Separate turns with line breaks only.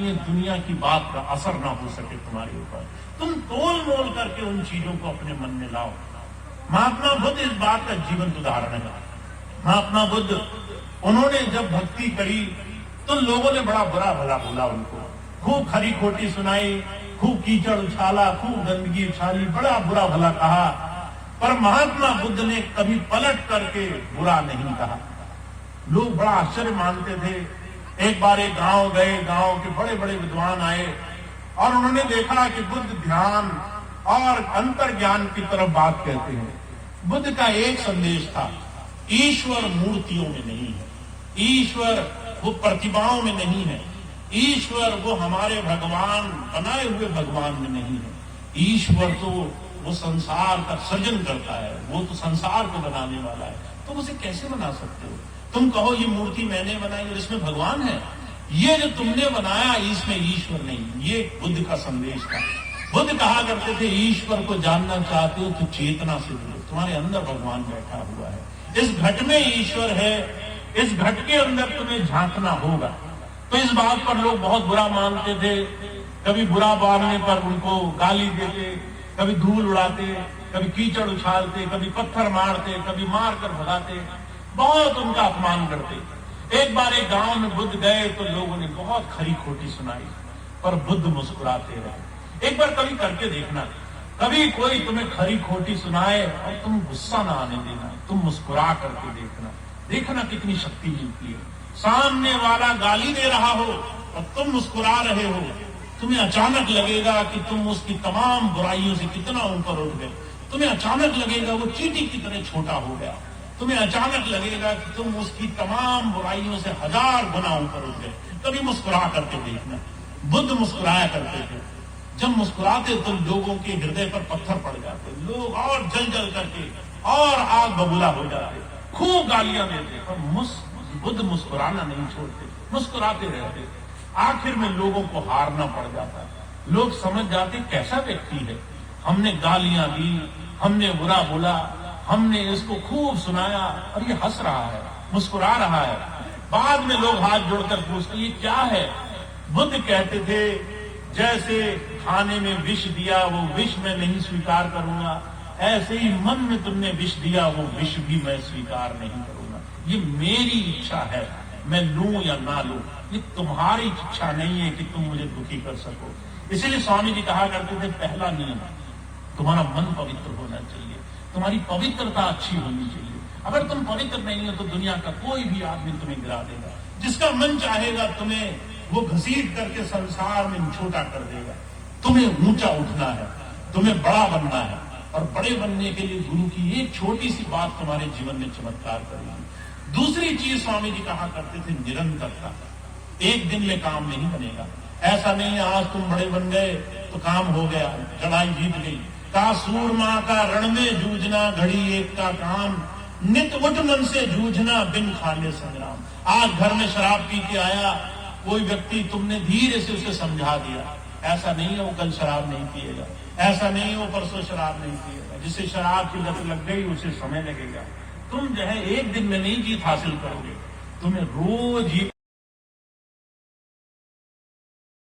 जाती हैं, दुनिया की बात का असर ना हो सके तुम्हारे ऊपर। तुम तोल मोल करके उन चीजों को अपने मन में लाओ। महात्मा बुद्ध इस बात का जीवंत उदाहरण है। महात्मा बुद्ध, उन्होंने जब भक्ति करी तो लोगों ने बड़ा बुरा भला बोला उनको, खूब खरी खोटी सुनाई, खूब कीचड़ उछाला, खूब गंदगी उछाली, बड़ा बुरा भला कहा। पर महात्मा बुद्ध ने कभी पलट करके बुरा नहीं कहा। लोग बड़ा आश्चर्य मानते थे। एक बार एक गांव गए, गांव के बड़े बड़े विद्वान आए और उन्होंने देखा कि बुद्ध ध्यान और अंतर ज्ञान की तरफ बात कहते हैं। बुद्ध का एक संदेश था, ईश्वर मूर्तियों में नहीं है, ईश्वर वो प्रतिभाओं में नहीं है, ईश्वर वो हमारे भगवान बनाए हुए भगवान में नहीं है। ईश्वर तो वो संसार का सृजन करता है, वो तो संसार को बनाने वाला है। तुम उसे कैसे बना सकते हो? तुम कहो ये मूर्ति मैंने बनाई और इसमें भगवान है, ये जो तुमने बनाया इसमें ईश्वर नहीं। ये बुद्ध का संदेश था। बुद्ध कहा करते थे, ईश्वर को जानना चाहते हो तो चेतना से जुड़ो, तुम्हारे अंदर भगवान बैठा हुआ है, इस घट में ईश्वर है, इस घट के अंदर तुम्हें झांकना होगा। तो इस बात पर लोग बहुत बुरा मानते थे। कभी बुरा बोलने पर उनको गाली देते, कभी धूल उड़ाते, कभी कीचड़ उछालते, कभी पत्थर मारते, कभी मारकर भगाते, बहुत उनका अपमान करते। एक बार एक गांव में बुद्ध गए तो लोगों ने बहुत खरी खोटी सुनाई, पर बुद्ध मुस्कुराते रहे। एक बार कभी करके देखना, कभी कोई तुम्हें खरी खोटी सुनाए और तुम गुस्सा ना आने देना, तुम मुस्कुरा करके देखना, देखना कितनी शक्ति मिलती है। सामने वाला गाली दे रहा हो और तुम मुस्कुरा रहे हो, तुम्हें अचानक लगेगा कि तुम उसकी तमाम बुराइयों से कितना ऊपर उठ गए। तुम्हें अचानक लगेगा वो चींटी की तरह छोटा हो गया। तुम्हें अचानक लगेगा कि तुम उसकी तमाम बुराइयों से 1000 गुना ऊपर उठ गए। कभी मुस्कुरा करके देखना। बुद्ध मुस्कुराया करते थे। जब मुस्कुराते तो लोगों के हृदय पर पत्थर पड़ जाते, लोग और जल जल करके और आग बबूला हो जाते, खूब गालियां देते, पर बुद्ध मुस्कुराना नहीं छोड़ते, मुस्कुराते रहते। आखिर में लोगों को हारना पड़ जाता। लोग समझ जाते कैसा व्यक्ति है, हमने गालियां दी, हमने बुरा बोला, हमने इसको खूब सुनाया और ये हंस रहा है, मुस्कुरा रहा है। बाद में लोग हाथ जोड़कर पूछते ये क्या है? बुद्ध कहते थे, जैसे खाने में विष दिया वो विष मैं नहीं स्वीकार करूंगा, ऐसे ही मन में तुमने विष दिया वो विष भी मैं स्वीकार नहीं करूंगा। ये मेरी इच्छा है, मैं लूं या ना लूं, ये तुम्हारी इच्छा नहीं है कि तुम मुझे दुखी कर सको। इसीलिए स्वामी जी कहा करते थे, पहला नियम तुम्हारा मन पवित्र होना चाहिए, तुम्हारी पवित्रता अच्छी होनी चाहिए। अगर तुम पवित्र नहीं हो तो दुनिया का कोई भी आदमी तुम्हें गिरा देगा। जिसका मन चाहेगा तुम्हें वो घसीट करके संसार में छोटा कर देगा। तुम्हें ऊंचा उठना है, तुम्हें बड़ा बनना है, और बड़े बनने के लिए गुरु की एक छोटी सी बात तुम्हारे जीवन में चमत्कार करेगी। दूसरी चीज स्वामी जी कहा करते थे, निरंतरता। एक दिन में काम नहीं बनेगा। ऐसा नहीं है आज तुम बड़े बन गए तो काम हो गया, लड़ाई जीत गई। का सूरमा का रण में जूझना, घड़ी एक का काम, नित उठ मन से जूझना, बिन खाने संग्राम। आज घर में शराब पी के आया कोई व्यक्ति, तुमने धीरे से उसे समझा दिया, ऐसा नहीं है वो कल शराब नहीं पिएगा, ऐसा नहीं हो परसों शराब नहीं पिएगा। जिसे शराब की लत लग गई उसे समय लगेगा। तुम जो है एक दिन में नहीं जीत हासिल करोगे, तुम्हें रोज ये